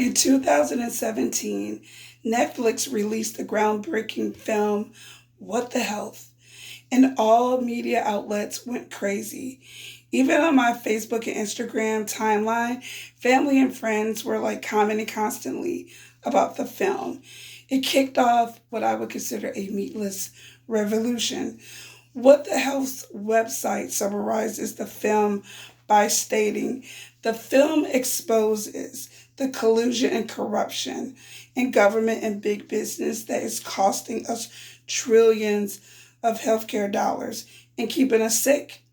In 2017, Netflix released the groundbreaking film What the Health, and all media outlets went crazy. Even on my Facebook and Instagram timeline, family and friends were like commenting constantly about the film. It kicked off what I would consider a meatless revolution. What the Health's website summarizes the film by stating the film exposes the collusion and corruption in government and big business that is costing us trillions of healthcare dollars and keeping us sick.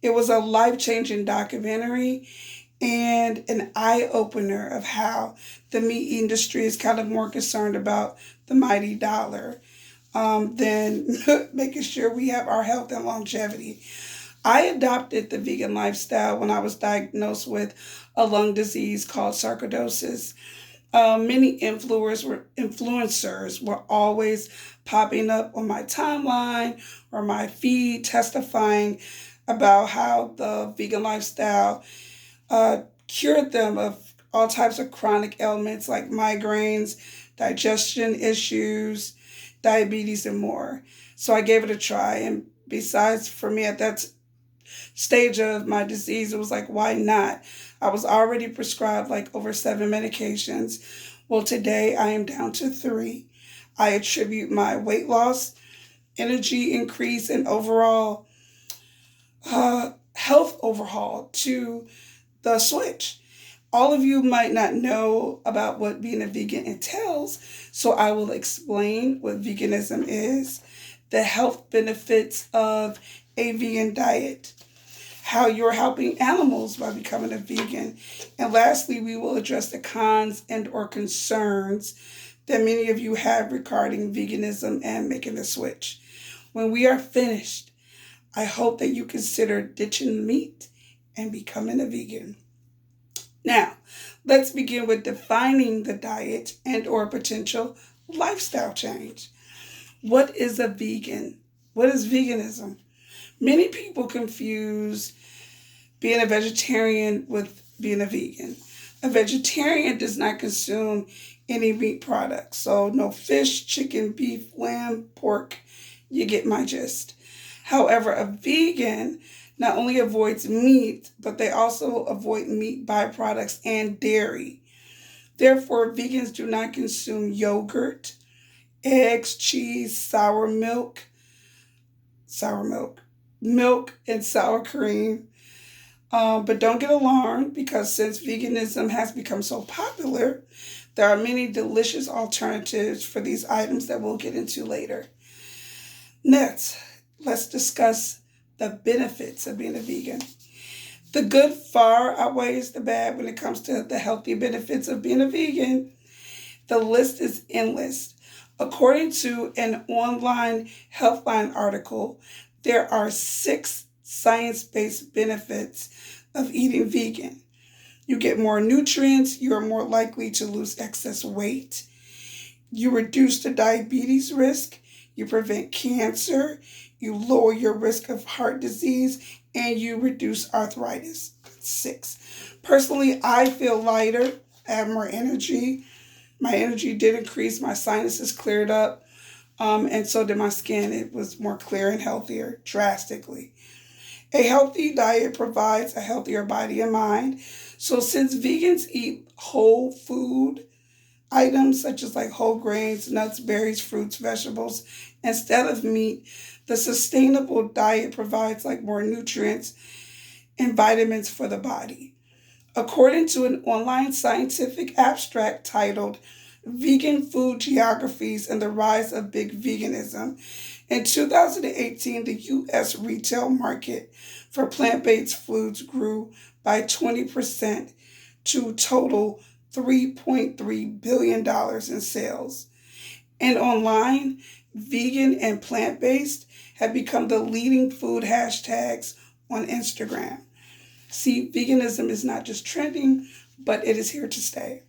It was a life changing documentary and an eye opener of how the meat industry is kind of more concerned about the mighty dollar than making sure we have our health and longevity. I adopted the vegan lifestyle when I was diagnosed with a lung disease called sarcoidosis. Many influencers were always popping up on my timeline or my feed testifying about how the vegan lifestyle cured them of all types of chronic ailments like migraines, digestion issues, diabetes, and more. So I gave it a try. And besides, for me at that stage of my disease, it was like, why not? I was already prescribed like over 7 medications. Well, today I am down to 3. I attribute my weight loss, energy increase, and overall health overhaul to the switch. All of you might not know about what being a vegan entails, so I will explain what veganism is, the health benefits of a vegan diet, how you're helping animals by becoming a vegan, and lastly, we will address the cons and or concerns that many of you have regarding veganism and making the switch. When we are finished, I hope that you consider ditching meat and becoming a vegan. Now, let's begin with defining the diet and or potential lifestyle change. What is a vegan? What is veganism? Many people confuse being a vegetarian with being a vegan. A vegetarian does not consume any meat products. So no fish, chicken, beef, lamb, pork. You get my gist. However, a vegan not only avoids meat, but they also avoid meat byproducts and dairy. Therefore, vegans do not consume yogurt, eggs, cheese, milk, and sour cream. But don't get alarmed because since veganism has become so popular, there are many delicious alternatives for these items that we'll get into later. Next, let's discuss the benefits of being a vegan. The good far outweighs the bad when it comes to the healthy benefits of being a vegan. The list is endless. According to an online Healthline article, there are 6 science-based benefits of eating vegan. You get more nutrients, you are more likely to lose excess weight, you reduce the diabetes risk, you prevent cancer, you lower your risk of heart disease, and you reduce arthritis. 6. Personally, I feel lighter, I have more energy. My energy did increase, my sinuses cleared up, and so did my skin. It was more clear and healthier, drastically. A healthy diet provides a healthier body and mind. So since vegans eat whole food items such as like whole grains, nuts, berries, fruits, vegetables, instead of meat, the sustainable diet provides like more nutrients and vitamins for the body. According to an online scientific abstract titled Vegan Food Geographies and the Rise of Big Veganism, in 2018, the U.S. retail market for plant-based foods grew by 20% to total $3.3 billion in sales. And online, vegan and plant-based have become the leading food hashtags on Instagram. See, veganism is not just trending, but it is here to stay.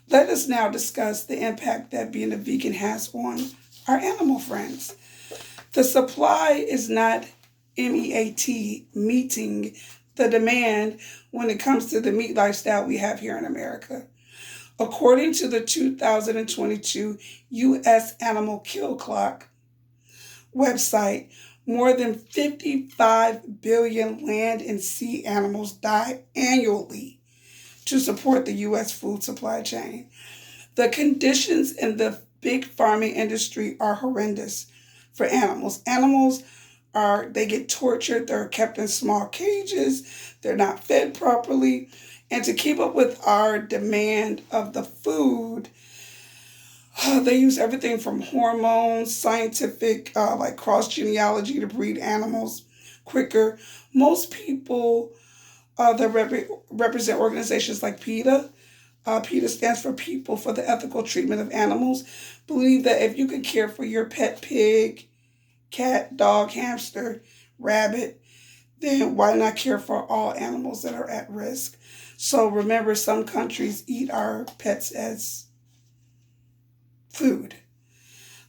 Let us now discuss the impact that being a vegan has on our animal friends. The supply is not meeting the demand when it comes to the meat lifestyle we have here in America. According to the 2022 U.S. Animal Kill Clock website, more than 55 billion land and sea animals die annually to support the U.S. food supply chain. The conditions in the big farming industry are horrendous for animals. They get tortured, they're kept in small cages, they're not fed properly. And to keep up with our demand of the food, they use everything from hormones, scientific, like cross genealogy to breed animals quicker. Most people that represent organizations like PETA, PETA stands for People for the Ethical Treatment of Animals, believe that if you can care for your pet pig, cat, dog, hamster, rabbit, then why not care for all animals that are at risk? So remember, some countries eat our pets as food.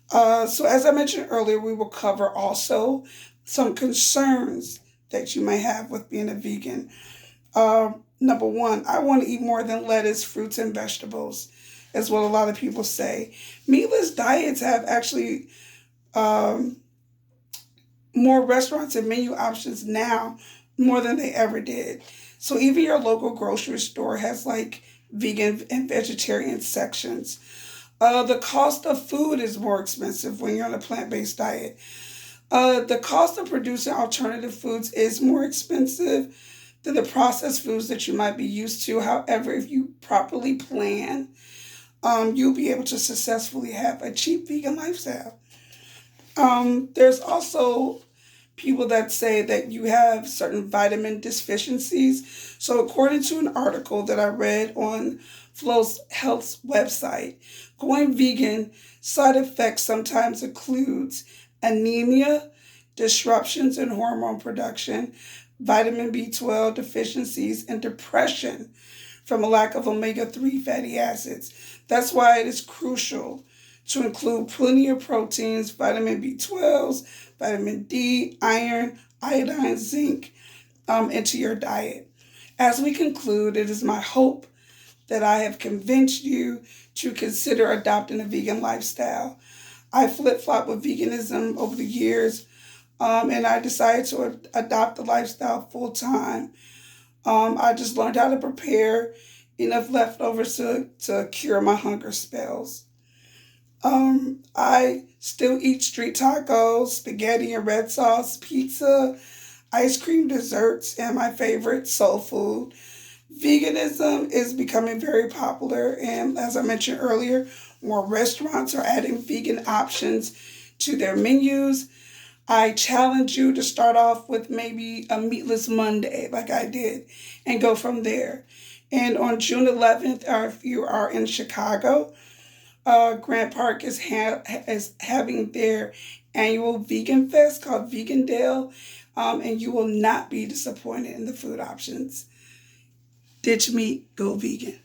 So as I mentioned earlier, we will cover also some concerns that you may have with being a vegan. Number one, I want to eat more than lettuce, fruits, and vegetables, is what a lot of people say. Meatless diets have actually more restaurants and menu options now more than they ever did. So even your local grocery store has like vegan and vegetarian sections. The cost of food is more expensive when you're on a plant-based diet. The cost of producing alternative foods is more expensive than the processed foods that you might be used to. However, if you properly plan, you'll be able to successfully have a cheap vegan lifestyle. There's also people that say that you have certain vitamin deficiencies. So according to an article that I read on Flow's Health's website, going vegan side effects sometimes includes anemia, disruptions in hormone production, vitamin B12 deficiencies, and depression from a lack of omega-3 fatty acids. That's why it is crucial to include plenty of proteins, vitamin B12s, vitamin D, iron, iodine, zinc into your diet. As we conclude, it is my hope that I have convinced you to consider adopting a vegan lifestyle. I flip-flopped with veganism over the years, and I decided to adopt the lifestyle full-time. I just learned how to prepare enough leftovers to cure my hunger spells. I still eat street tacos, spaghetti and red sauce, pizza, ice cream, desserts, and my favorite, soul food. Veganism is becoming very popular, and as I mentioned earlier, more restaurants are adding vegan options to their menus. I challenge you to start off with maybe a meatless Monday, like I did, and go from there. And on June 11th, if you are in Chicago, Grant Park is having their annual vegan fest called Vegan Dale, and you will not be disappointed in the food options. Ditch meat, go vegan.